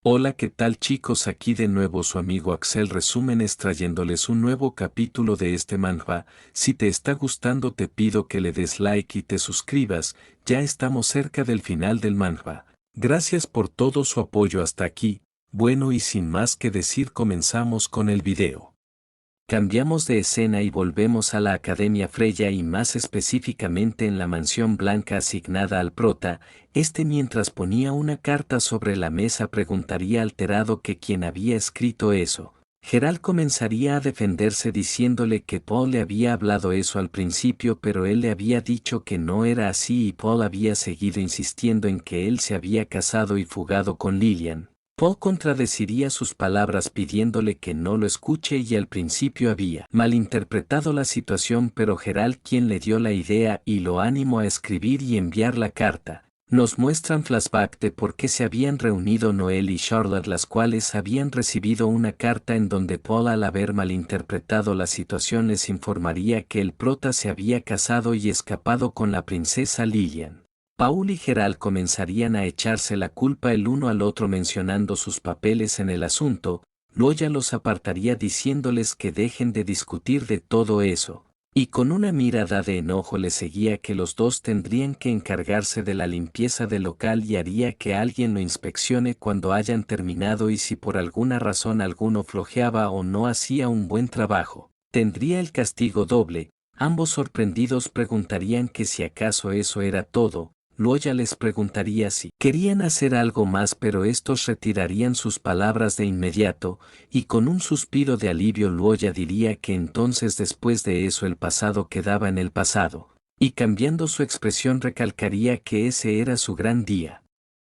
Hola, ¿qué tal chicos? Aquí de nuevo su amigo Axel Resúmenes trayéndoles un nuevo capítulo de este manhwa. Si te está gustando te pido que le des like y te suscribas, ya estamos cerca del final del manhwa. Gracias por todo su apoyo hasta aquí. Bueno, y sin más que decir comenzamos con el video. Cambiamos de escena y volvemos a la Academia Freya y más específicamente en la mansión blanca asignada al prota. Mientras ponía una carta sobre la mesa preguntaría alterado que quién había escrito eso. Geralt comenzaría a defenderse diciéndole que Paul le había hablado eso al principio, pero él le había dicho que no era así y Paul había seguido insistiendo en que él se había casado y fugado con Lilian. Paul contradeciría sus palabras pidiéndole que no lo escuche y al principio había malinterpretado la situación, pero Geralt quien le dio la idea y lo animó a escribir y enviar la carta. Nos muestran flashback de por qué se habían reunido Noel y Charlotte, las cuales habían recibido una carta en donde Paul, al haber malinterpretado la situación, les informaría que el prota se había casado y escapado con la princesa Lilian. Paul y Geralt comenzarían a echarse la culpa el uno al otro mencionando sus papeles en el asunto. Loya los apartaría diciéndoles que dejen de discutir de todo eso, y con una mirada de enojo les seguía que los dos tendrían que encargarse de la limpieza del local y haría que alguien lo inspeccione cuando hayan terminado, y si por alguna razón alguno flojeaba o no hacía un buen trabajo, tendría el castigo doble. Ambos sorprendidos preguntarían que si acaso eso era todo. Loya les preguntaría si querían hacer algo más, pero estos retirarían sus palabras de inmediato, y con un suspiro de alivio Loya diría que entonces después de eso el pasado quedaba en el pasado, y cambiando su expresión recalcaría que ese era su gran día.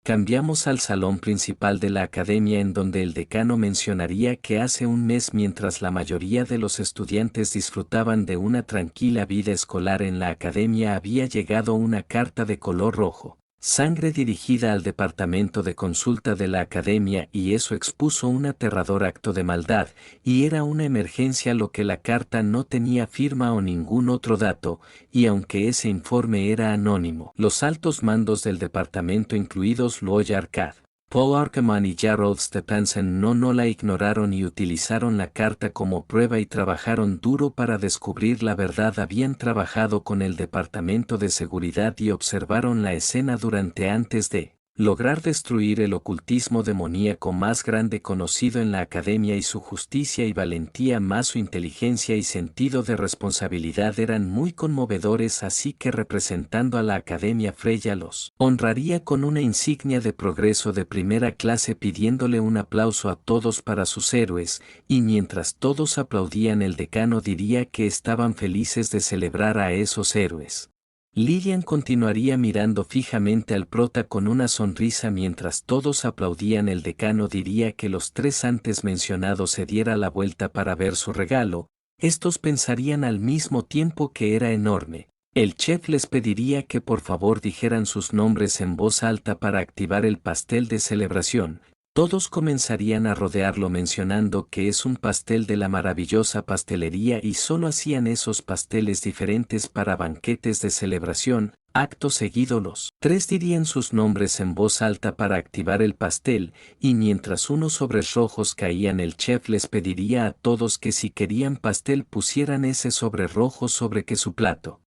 Cambiamos al salón principal de la academia en donde el decano mencionaría que hace un mes, mientras la mayoría de los estudiantes disfrutaban de una tranquila vida escolar en la academia, había llegado una carta de color rojo, sangre dirigida al departamento de consulta de la academia, y eso expuso un aterrador acto de maldad, y era una emergencia, lo que la carta no tenía firma o ningún otro dato, y aunque ese informe era anónimo, los altos mandos del departamento, incluidos Loya Arcad, Paul Arkaman y Jarl Stepansen, no la ignoraron y utilizaron la carta como prueba y trabajaron duro para descubrir la verdad. Habían trabajado con el departamento de seguridad y observaron la escena durante antes de lograr destruir el ocultismo demoníaco más grande conocido en la academia, y su justicia y valentía más su inteligencia y sentido de responsabilidad eran muy conmovedores, así que representando a la Academia Freya los honraría con una insignia de progreso de primera clase, pidiéndole un aplauso a todos para sus héroes, y mientras todos aplaudían el decano diría que estaban felices de celebrar a esos héroes. Lilian continuaría mirando fijamente al prota con una sonrisa mientras todos aplaudían. El decano diría que los tres antes mencionados se diera la vuelta para ver su regalo. Estos pensarían al mismo tiempo que era enorme. El chef les pediría que por favor dijeran sus nombres en voz alta para activar el pastel de celebración. Todos comenzarían a rodearlo mencionando que es un pastel de la maravillosa pastelería y solo hacían esos pasteles diferentes para banquetes de celebración. Acto seguido los tres dirían sus nombres en voz alta para activar el pastel, y mientras unos sobres rojos caían el chef les pediría a todos que si querían pastel pusieran ese sobre rojo sobre que su plato.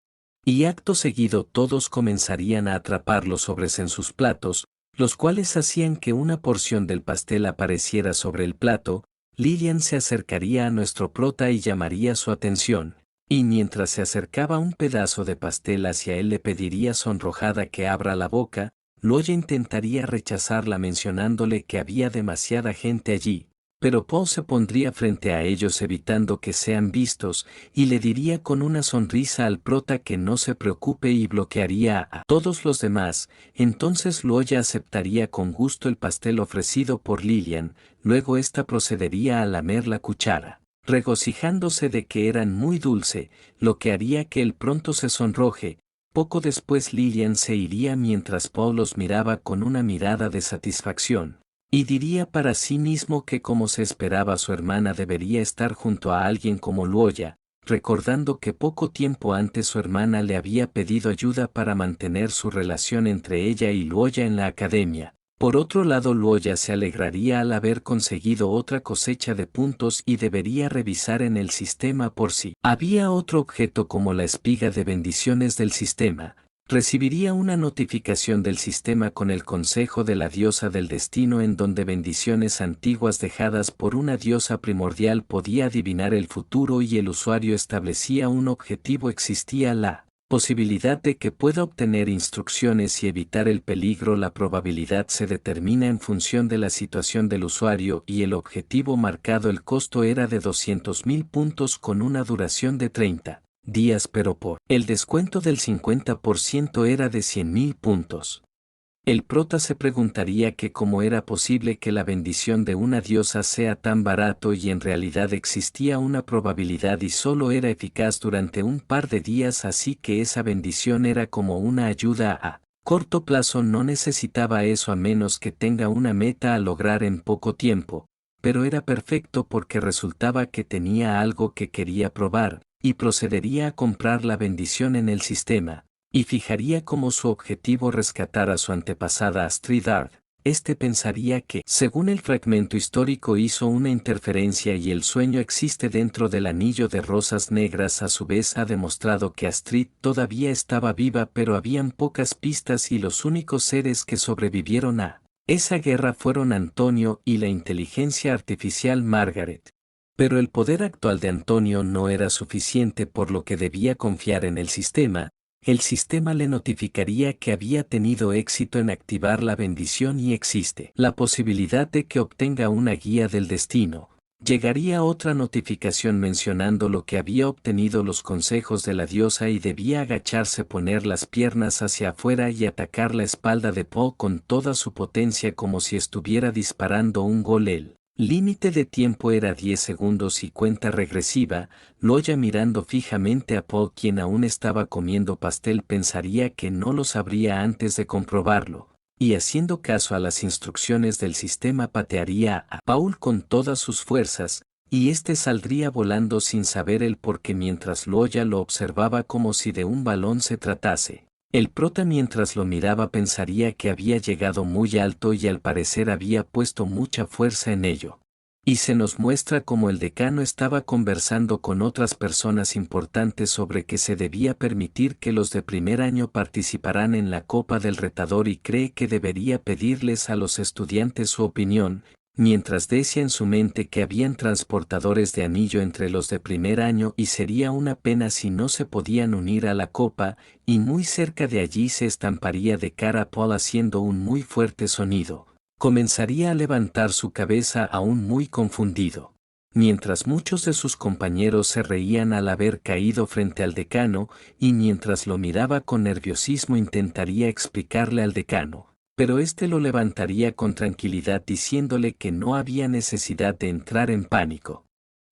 Y acto seguido todos comenzarían a atrapar los sobres en sus platos, los cuales hacían que una porción del pastel apareciera sobre el plato. Lilian se acercaría a nuestro prota y llamaría su atención, y mientras se acercaba un pedazo de pastel hacia él le pediría sonrojada que abra la boca. Loya intentaría rechazarla mencionándole que había demasiada gente allí, pero Paul se pondría frente a ellos evitando que sean vistos, y le diría con una sonrisa al prota que no se preocupe y bloquearía a todos los demás. Entonces Loya aceptaría con gusto el pastel ofrecido por Lilian, luego ésta procedería a lamer la cuchara, regocijándose de que eran muy dulce, lo que haría que él pronto se sonroje. Poco después Lilian se iría mientras Paul los miraba con una mirada de satisfacción, y diría para sí mismo que como se esperaba su hermana debería estar junto a alguien como Loya, recordando que poco tiempo antes su hermana le había pedido ayuda para mantener su relación entre ella y Loya en la academia. Por otro lado, Luoya se alegraría al haber conseguido otra cosecha de puntos y debería revisar en el sistema por si había otro objeto como la espiga de bendiciones del sistema. Recibiría una notificación del sistema con el consejo de la diosa del destino en donde bendiciones antiguas dejadas por una diosa primordial podía adivinar el futuro y el usuario establecía un objetivo. Existía la posibilidad de que pueda obtener instrucciones y evitar el peligro. La probabilidad se determina en función de la situación del usuario y el objetivo marcado. El costo era de 200.000 puntos con una duración de 30 días, pero por el descuento del 50% era de 100.000 puntos. El prota se preguntaría que cómo era posible que la bendición de una diosa sea tan barato y en realidad existía una probabilidad y solo era eficaz durante un par de días, así que esa bendición era como una ayuda a corto plazo. No necesitaba eso a menos que tenga una meta a lograr en poco tiempo, pero era perfecto porque resultaba que tenía algo que quería probar, y procedería a comprar la bendición en el sistema, y fijaría como su objetivo rescatar a su antepasada Astrid Ard. Este pensaría que, según el fragmento histórico, hizo una interferencia y el sueño existe dentro del anillo de rosas negras. A su vez ha demostrado que Astrid todavía estaba viva, pero habían pocas pistas y los únicos seres que sobrevivieron a esa guerra fueron Antonio y la inteligencia artificial Margaret. Pero el poder actual de Antonio no era suficiente, por lo que debía confiar en el sistema. El sistema le notificaría que había tenido éxito en activar la bendición y existe la posibilidad de que obtenga una guía del destino. Llegaría otra notificación mencionando lo que había obtenido los consejos de la diosa y debía agacharse, poner las piernas hacia afuera y atacar la espalda de Poe con toda su potencia como si estuviera disparando un gol. El límite de tiempo era 10 segundos y cuenta regresiva. Luoya, mirando fijamente a Poe, quien aún estaba comiendo pastel, pensaría que no lo sabría antes de comprobarlo, y haciendo caso a las instrucciones del sistema patearía a Paul con todas sus fuerzas, y este saldría volando sin saber el por qué mientras Luoya lo observaba como si de un balón se tratase. El prota, mientras lo miraba, pensaría que había llegado muy alto y al parecer había puesto mucha fuerza en ello. Y se nos muestra cómo el decano estaba conversando con otras personas importantes sobre que se debía permitir que los de primer año participaran en la Copa del Retador y cree que debería pedirles a los estudiantes su opinión, mientras decía en su mente que habían transportadores de anillo entre los de primer año y sería una pena si no se podían unir a la copa, y muy cerca de allí se estamparía de cara a Paul haciendo un muy fuerte sonido. Comenzaría a levantar su cabeza aún muy confundido. Mientras muchos de sus compañeros se reían al haber caído frente al decano, y mientras lo miraba con nerviosismo intentaría explicarle al decano, pero éste lo levantaría con tranquilidad diciéndole que no había necesidad de entrar en pánico.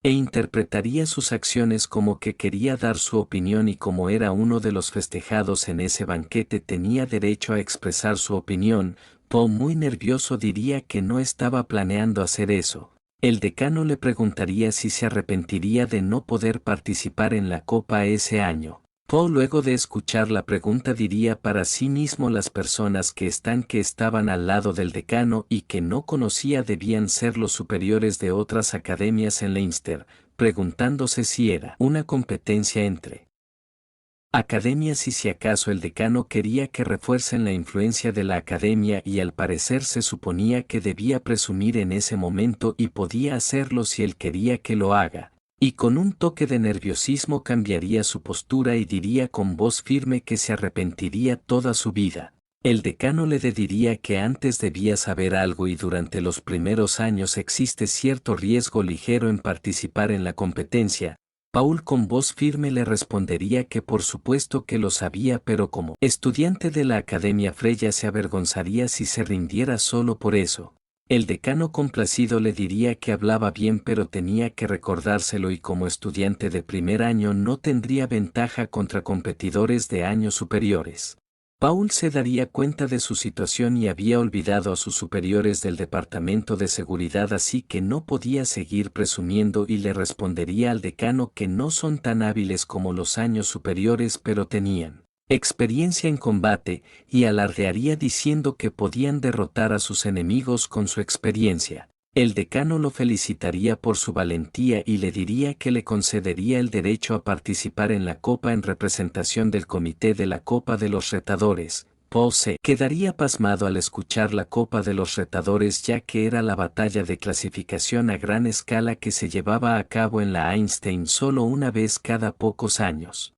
E interpretaría sus acciones como que quería dar su opinión y como era uno de los festejados en ese banquete tenía derecho a expresar su opinión. Poe, muy nervioso, diría que no estaba planeando hacer eso. El decano le preguntaría si se arrepentiría de no poder participar en la copa ese año. Poe, luego de escuchar la pregunta, diría para sí mismo: las personas que estaban al lado del decano y que no conocía debían ser los superiores de otras academias en Leinster, preguntándose si era una competencia entre academias y si acaso el decano quería que refuercen la influencia de la academia, y al parecer se suponía que debía presumir en ese momento y podía hacerlo si él quería que lo haga. Y con un toque de nerviosismo cambiaría su postura y diría con voz firme que se arrepentiría toda su vida. El decano le diría que antes debía saber algo y durante los primeros años existe cierto riesgo ligero en participar en la competencia. Paul con voz firme le respondería que por supuesto que lo sabía, pero como estudiante de la Academia Freya se avergonzaría si se rindiera solo por eso. El decano complacido le diría que hablaba bien pero tenía que recordárselo y como estudiante de primer año no tendría ventaja contra competidores de años superiores. Paul se daría cuenta de su situación y había olvidado a sus superiores del departamento de seguridad, así que no podía seguir presumiendo y le respondería al decano que no son tan hábiles como los años superiores pero tenían experiencia en combate, y alardearía diciendo que podían derrotar a sus enemigos con su experiencia. El decano lo felicitaría por su valentía y le diría que le concedería el derecho a participar en la copa en representación del comité de la Copa de los Retadores. Paul se quedaría pasmado al escuchar la Copa de los Retadores, ya que era la batalla de clasificación a gran escala que se llevaba a cabo en la Einstein solo una vez cada pocos años.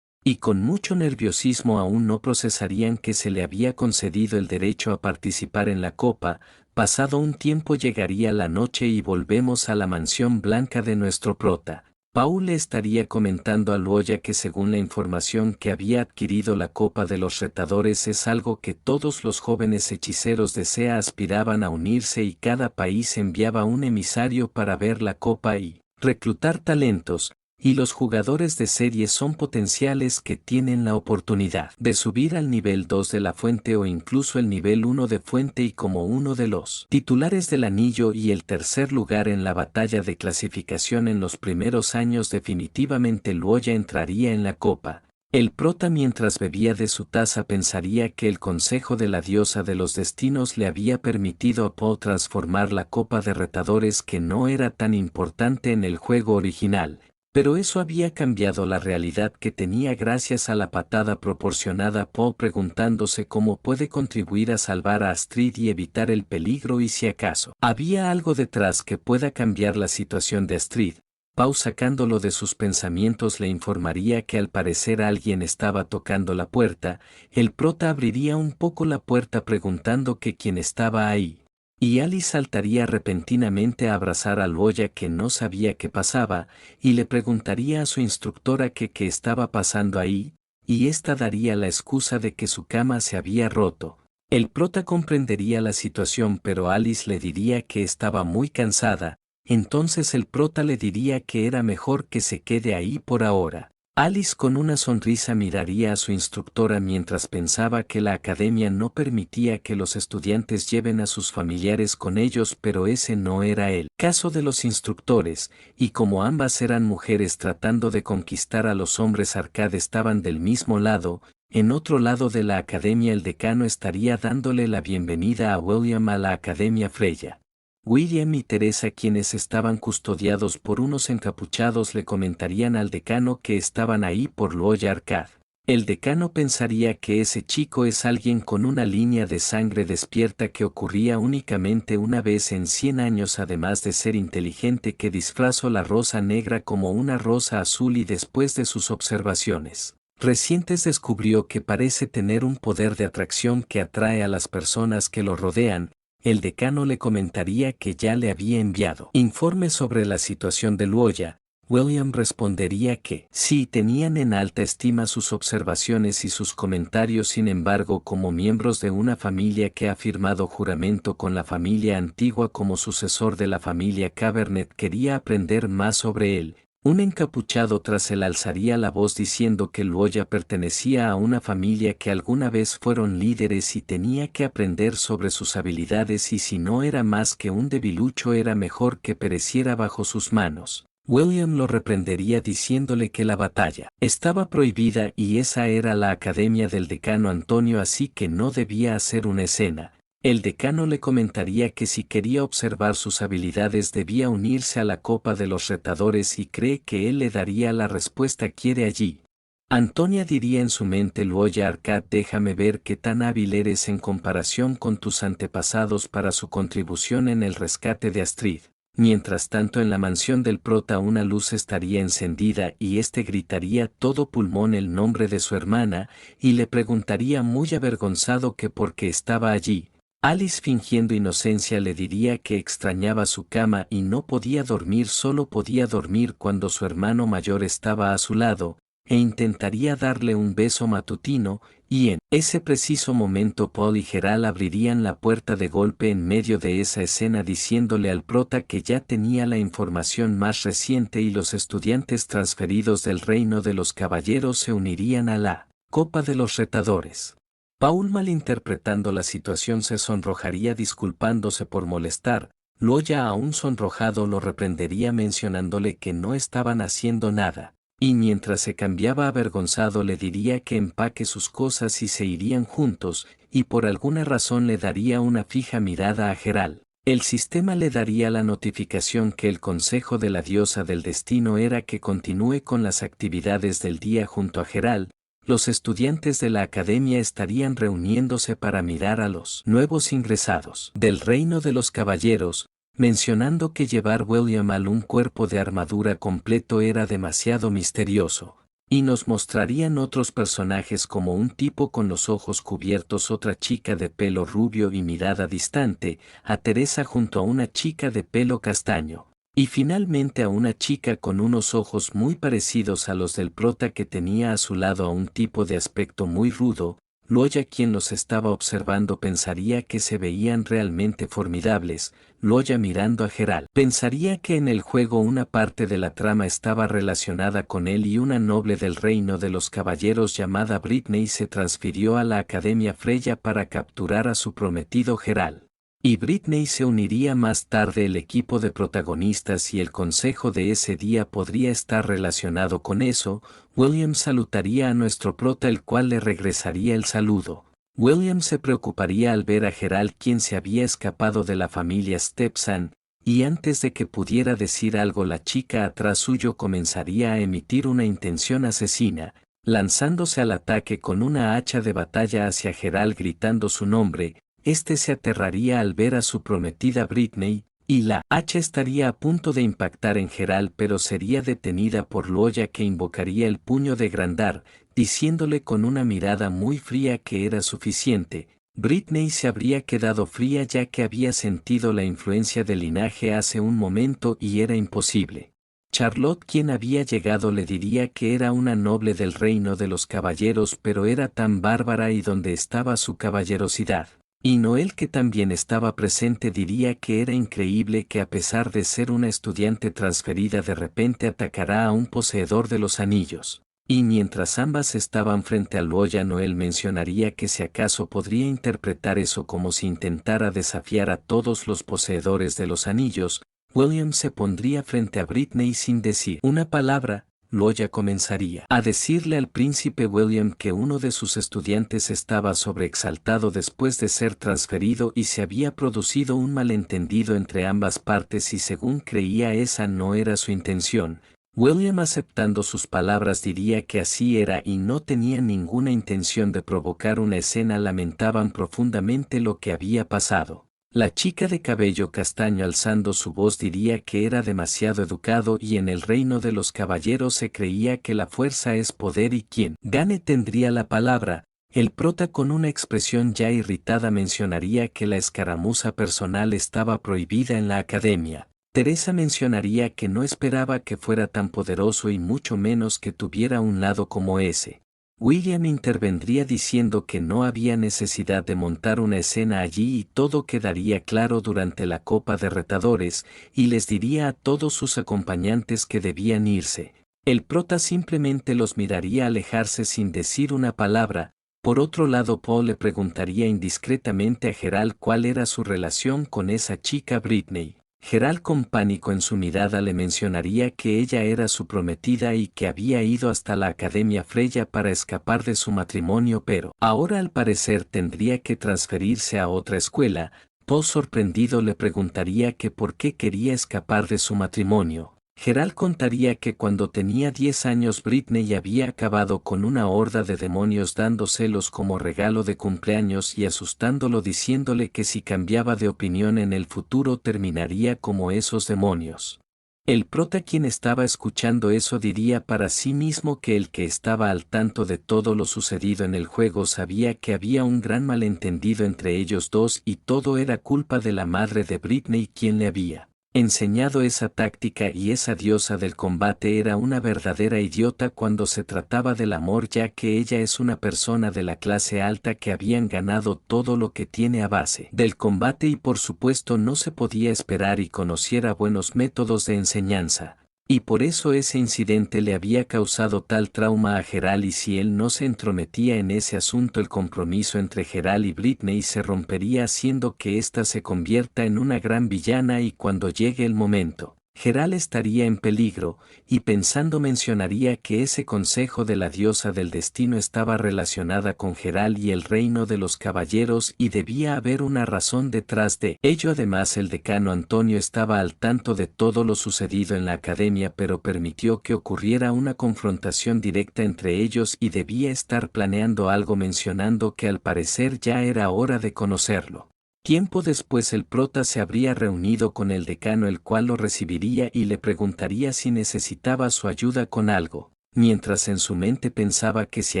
Y con mucho nerviosismo aún no procesarían que se le había concedido el derecho a participar en la copa. Pasado un tiempo llegaría la noche y volvemos a la mansión blanca de nuestro prota. Paul le estaría comentando a Luoya que según la información que había adquirido la Copa de los Retadores es algo que todos los jóvenes hechiceros de SEA aspiraban a unirse y cada país enviaba un emisario para ver la copa y reclutar talentos. Y los jugadores de serie son potenciales que tienen la oportunidad de subir al nivel 2 de la fuente o incluso el nivel 1 de fuente, y como uno de los titulares del anillo y el tercer lugar en la batalla de clasificación en los primeros años, definitivamente Luoya entraría en la copa. El prota, mientras bebía de su taza, pensaría que el consejo de la diosa de los destinos le había permitido a Paul transformar la copa de retadores, que no era tan importante en el juego original. Pero eso había cambiado la realidad que tenía gracias a la patada proporcionada a Paul, preguntándose cómo puede contribuir a salvar a Astrid y evitar el peligro, y si acaso había algo detrás que pueda cambiar la situación de Astrid. Paul, sacándolo de sus pensamientos, le informaría que al parecer alguien estaba tocando la puerta. El prota abriría un poco la puerta preguntando que quién estaba ahí. Y Alice saltaría repentinamente a abrazar a Luoya, que no sabía qué pasaba, y le preguntaría a su instructora qué estaba pasando ahí, y ésta daría la excusa de que su cama se había roto. El prota comprendería la situación, pero Alice le diría que estaba muy cansada. Entonces el prota le diría que era mejor que se quede ahí por ahora. Alice con una sonrisa miraría a su instructora mientras pensaba que la academia no permitía que los estudiantes lleven a sus familiares con ellos, pero ese no era el caso de los instructores, y como ambas eran mujeres tratando de conquistar a los hombres, Arcade estaban del mismo lado. En otro lado de la academia, el decano estaría dándole la bienvenida a William a la Academia Freya. William y Teresa, quienes estaban custodiados por unos encapuchados, le comentarían al decano que estaban ahí por Luoya Arcade. El decano pensaría que ese chico es alguien con una línea de sangre despierta que ocurría únicamente una vez en 100 años, además de ser inteligente, que disfrazó la rosa negra como una rosa azul, y después de sus observaciones recientes descubrió que parece tener un poder de atracción que atrae a las personas que lo rodean. El decano le comentaría que ya le había enviado informes sobre la situación de Luoya. William respondería que sí, tenían en alta estima sus observaciones y sus comentarios. Sin embargo, como miembros de una familia que ha firmado juramento con la familia antigua como sucesor de la familia Cabernet, quería aprender más sobre él. Un encapuchado tras él alzaría la voz diciendo que Luoya pertenecía a una familia que alguna vez fueron líderes y tenía que aprender sobre sus habilidades, y si no era más que un debilucho era mejor que pereciera bajo sus manos. William lo reprendería diciéndole que la batalla estaba prohibida y esa era la academia del decano Antonio, así que no debía hacer una escena. El decano le comentaría que si quería observar sus habilidades debía unirse a la Copa de los Retadores, y cree que él le daría la respuesta quiere allí. Antonia diría en su mente: Luoya Arcade, déjame ver qué tan hábil eres en comparación con tus antepasados para su contribución en el rescate de Astrid. Mientras tanto, en la mansión del prota una luz estaría encendida y este gritaría todo pulmón el nombre de su hermana y le preguntaría muy avergonzado que por qué estaba allí. Alice, fingiendo inocencia, le diría que extrañaba su cama y no podía dormir, solo podía dormir cuando su hermano mayor estaba a su lado, e intentaría darle un beso matutino, y en ese preciso momento Paul y Gerald abrirían la puerta de golpe en medio de esa escena, diciéndole al prota que ya tenía la información más reciente y los estudiantes transferidos del reino de los caballeros se unirían a la Copa de los Retadores. Paul, malinterpretando la situación, se sonrojaría disculpándose por molestar. Luoya, aún sonrojado, lo reprendería mencionándole que no estaban haciendo nada. Y mientras se cambiaba avergonzado le diría que empaque sus cosas y se irían juntos, y por alguna razón le daría una fija mirada a Geralt. El sistema le daría la notificación que el consejo de la diosa del destino era que continúe con las actividades del día junto a Geralt. Los estudiantes de la academia estarían reuniéndose para mirar a los nuevos ingresados del reino de los caballeros, mencionando que llevar William al un cuerpo de armadura completo era demasiado misterioso. Y nos mostrarían otros personajes como un tipo con los ojos cubiertos, otra chica de pelo rubio y mirada distante, a Teresa junto a una chica de pelo castaño. Y finalmente a una chica con unos ojos muy parecidos a los del prota que tenía a su lado a un tipo de aspecto muy rudo. Loya, quien los estaba observando, pensaría que se veían realmente formidables. Loya, mirando a Geralt, pensaría que en el juego una parte de la trama estaba relacionada con él, y una noble del reino de los caballeros llamada Britney se transfirió a la Academia Freya para capturar a su prometido Geralt. Y Britney se uniría más tarde al equipo de protagonistas y el consejo de ese día podría estar relacionado con eso. William salutaría a nuestro prota, el cual le regresaría el saludo. William se preocuparía al ver a Geralt, quien se había escapado de la familia Stepson, y antes de que pudiera decir algo la chica atrás suyo comenzaría a emitir una intención asesina, lanzándose al ataque con una hacha de batalla hacia Geralt gritando su nombre. Este se aterraría al ver a su prometida Britney, y la hacha estaría a punto de impactar en Geralt, pero sería detenida por Loya, que invocaría el puño de Grandar, diciéndole con una mirada muy fría que era suficiente. Britney se habría quedado fría ya que había sentido la influencia del linaje hace un momento y era imposible. Charlotte, quien había llegado, le diría que era una noble del reino de los caballeros, pero era tan bárbara, y donde estaba su caballerosidad. Y Noel, que también estaba presente, diría que era increíble que a pesar de ser una estudiante transferida de repente atacará a un poseedor de los anillos. Y mientras ambas estaban frente a Loya, Noel mencionaría que si acaso podría interpretar eso como si intentara desafiar a todos los poseedores de los anillos. William se pondría frente a Britney sin decir una palabra. Loya comenzaría a decirle al príncipe William que uno de sus estudiantes estaba sobreexaltado después de ser transferido y se había producido un malentendido entre ambas partes, y según creía esa no era su intención. William, aceptando sus palabras, diría que así era y no tenía ninguna intención de provocar una escena. Lamentaban profundamente lo que había pasado. La chica de cabello castaño, alzando su voz, diría que era demasiado educado y en el reino de los caballeros se creía que la fuerza es poder y quien gane tendría la palabra. El prota, con una expresión ya irritada, mencionaría que la escaramuza personal estaba prohibida en la academia. Teresa mencionaría que no esperaba que fuera tan poderoso y mucho menos que tuviera un lado como ese. William intervendría diciendo que no había necesidad de montar una escena allí y todo quedaría claro durante la copa de retadores, y les diría a todos sus acompañantes que debían irse. El prota simplemente los miraría alejarse sin decir una palabra. Por otro lado, Paul le preguntaría indiscretamente a Geralt cuál era su relación con esa chica Britney. Geralt, con pánico en su mirada, le mencionaría que ella era su prometida y que había ido hasta la Academia Freya para escapar de su matrimonio, pero ahora al parecer tendría que transferirse a otra escuela. Paul, sorprendido, le preguntaría que por qué quería escapar de su matrimonio. Geralt contaría que cuando tenía 10 años Britney había acabado con una horda de demonios dándoselos como regalo de cumpleaños y asustándolo diciéndole que si cambiaba de opinión en el futuro terminaría como esos demonios. El prota, quien estaba escuchando eso, diría para sí mismo que el que estaba al tanto de todo lo sucedido en el juego sabía que había un gran malentendido entre ellos dos y todo era culpa de la madre de Britney, quien le había enseñado esa táctica, y esa diosa del combate era una verdadera idiota cuando se trataba del amor, ya que ella es una persona de la clase alta que habían ganado todo lo que tiene a base del combate y por supuesto no se podía esperar y conociera buenos métodos de enseñanza. Y por eso ese incidente le había causado tal trauma a Geralt, y si él no se entrometía en ese asunto, el compromiso entre Geralt y Britney se rompería, haciendo que ésta se convierta en una gran villana. Y cuando llegue el momento Geral estaría en peligro, y pensando mencionaría que ese consejo de la diosa del destino estaba relacionada con Geral y el reino de los caballeros y debía haber una razón detrás de ello. Además, el decano Antonio estaba al tanto de todo lo sucedido en la academia, pero permitió que ocurriera una confrontación directa entre ellos y debía estar planeando algo, mencionando que al parecer ya era hora de conocerlo. Tiempo después el prota se habría reunido con el decano, el cual lo recibiría y le preguntaría si necesitaba su ayuda con algo, mientras en su mente pensaba que si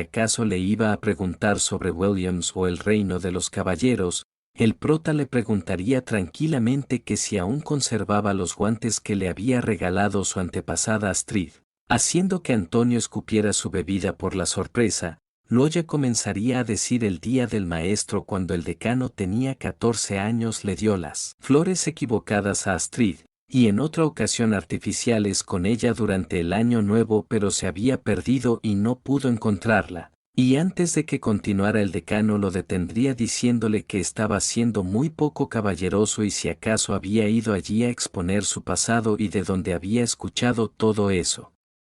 acaso le iba a preguntar sobre Williams o el reino de los caballeros, el prota le preguntaría tranquilamente que si aún conservaba los guantes que le había regalado su antepasada Astrid. Haciendo que Antonio escupiera su bebida por la sorpresa, Loya comenzaría a decir: el día del maestro, cuando el decano tenía 14 años, le dio las flores equivocadas a Astrid, y en otra ocasión artificiales con ella durante el año nuevo, pero se había perdido y no pudo encontrarla. Y antes de que continuara, el decano lo detendría diciéndole que estaba siendo muy poco caballeroso y si acaso había ido allí a exponer su pasado y de dónde había escuchado todo eso.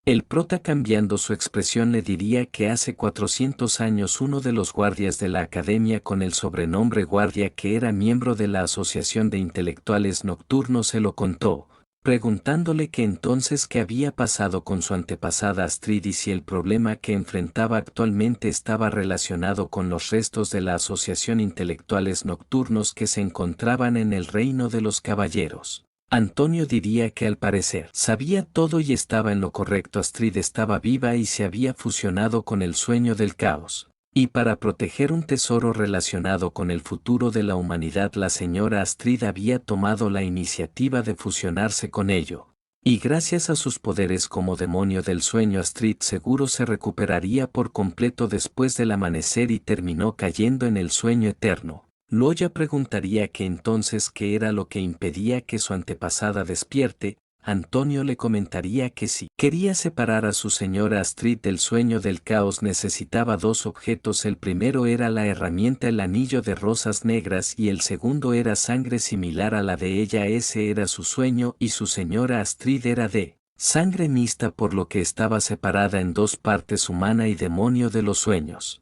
El prota, cambiando su expresión, le diría que hace 400 años uno de los guardias de la academia con el sobrenombre Guardia, que era miembro de la Asociación de Intelectuales Nocturnos, se lo contó, preguntándole que entonces qué había pasado con su antepasada Astrid y si el problema que enfrentaba actualmente estaba relacionado con los restos de la Asociación Intelectuales Nocturnos que se encontraban en el reino de los caballeros. Antonio diría que al parecer sabía todo y estaba en lo correcto. Astrid estaba viva y se había fusionado con el sueño del caos. Y para proteger un tesoro relacionado con el futuro de la humanidad, la señora Astrid había tomado la iniciativa de fusionarse con ello. Y gracias a sus poderes como demonio del sueño, Astrid seguro se recuperaría por completo después del amanecer y terminó cayendo en el sueño eterno. Loya preguntaría que entonces qué era lo que impedía que su antepasada despierte. Antonio le comentaría que si quería separar a su señora Astrid del sueño del caos necesitaba dos objetos: el primero era la herramienta, el anillo de rosas negras, y el segundo era sangre similar a la de ella. Ese era su sueño y su señora Astrid era de sangre mixta, por lo que estaba separada en dos partes, humana y demonio de los sueños.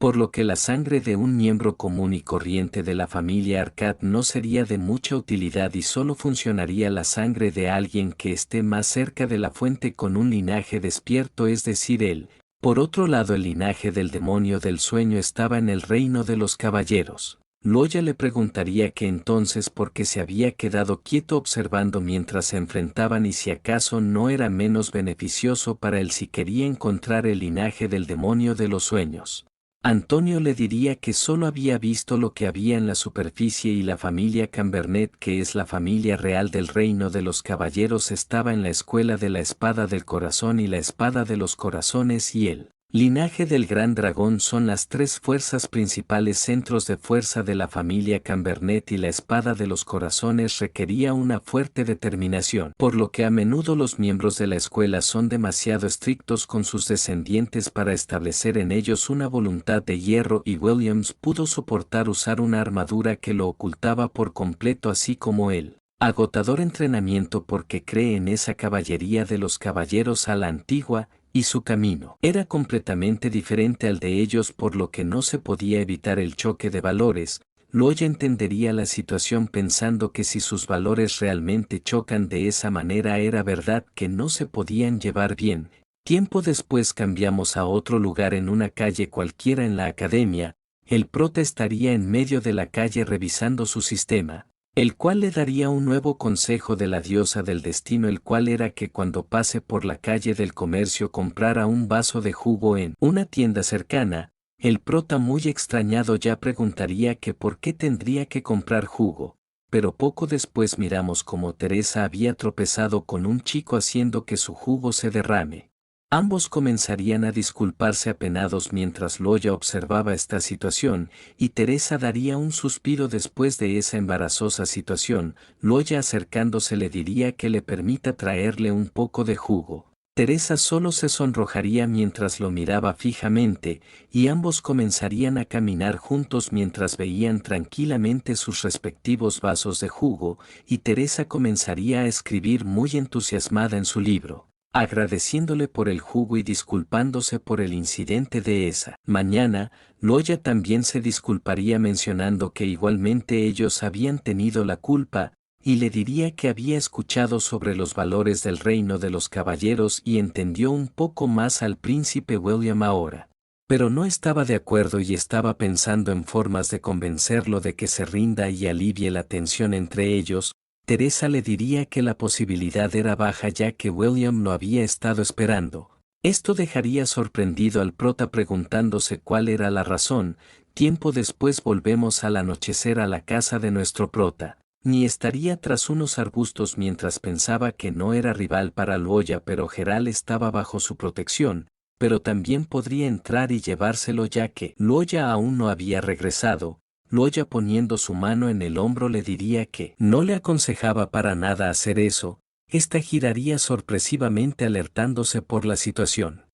Por lo que la sangre de un miembro común y corriente de la familia Arcad no sería de mucha utilidad y solo funcionaría la sangre de alguien que esté más cerca de la fuente con un linaje despierto, es decir, él. Por otro lado, el linaje del demonio del sueño estaba en el reino de los caballeros. Loya le preguntaría que entonces por qué se había quedado quieto observando mientras se enfrentaban y si acaso no era menos beneficioso para él si quería encontrar el linaje del demonio de los sueños. Antonio le diría que solo había visto lo que había en la superficie y la familia Cambernet, que es la familia real del reino de los caballeros, estaba en la escuela de la espada del corazón y la espada de los corazones, y el linaje del gran dragón son las tres fuerzas principales centros de fuerza de la familia Cambernet, y la espada de los corazones requería una fuerte determinación, por lo que a menudo los miembros de la escuela son demasiado estrictos con sus descendientes para establecer en ellos una voluntad de hierro, y Williams pudo soportar usar una armadura que lo ocultaba por completo, así como él. Agotador entrenamiento, porque cree en esa caballería de los caballeros a la antigua, y su camino era completamente diferente al de ellos, por lo que no se podía evitar el choque de valores. Loya entendería la situación pensando que si sus valores realmente chocan de esa manera era verdad que no se podían llevar bien. Tiempo después cambiamos a otro lugar, en una calle cualquiera en la academia. El prota estaría en medio de la calle revisando su sistema, el cual le daría un nuevo consejo de la diosa del destino, el cual era que cuando pase por la calle del comercio comprara un vaso de jugo en una tienda cercana. El prota, muy extrañado, ya preguntaría que por qué tendría que comprar jugo, pero poco después miramos cómo Teresa había tropezado con un chico haciendo que su jugo se derrame. Ambos comenzarían a disculparse apenados mientras Loya observaba esta situación, y Teresa daría un suspiro después de esa embarazosa situación. Loya, acercándose, le diría que le permita traerle un poco de jugo. Teresa solo se sonrojaría mientras lo miraba fijamente, y ambos comenzarían a caminar juntos mientras veían tranquilamente sus respectivos vasos de jugo, y Teresa comenzaría a escribir muy entusiasmada en su libro, agradeciéndole por el jugo y disculpándose por el incidente de esa mañana. Loya también se disculparía mencionando que igualmente ellos habían tenido la culpa, y le diría que había escuchado sobre los valores del reino de los caballeros y entendió un poco más al príncipe William ahora. Pero no estaba de acuerdo y estaba pensando en formas de convencerlo de que se rinda y alivie la tensión entre ellos. Teresa le diría que la posibilidad era baja ya que William lo había estado esperando. Esto dejaría sorprendido al prota preguntándose cuál era la razón. Tiempo después volvemos al anochecer a la casa de nuestro prota. Ni estaría tras unos arbustos mientras pensaba que no era rival para Loya, pero Geral estaba bajo su protección, pero también podría entrar y llevárselo ya que Loya aún no había regresado. Loya poniendo su mano en el hombro le diría que no le aconsejaba para nada hacer eso. Esta giraría sorpresivamente alertándose por la situación.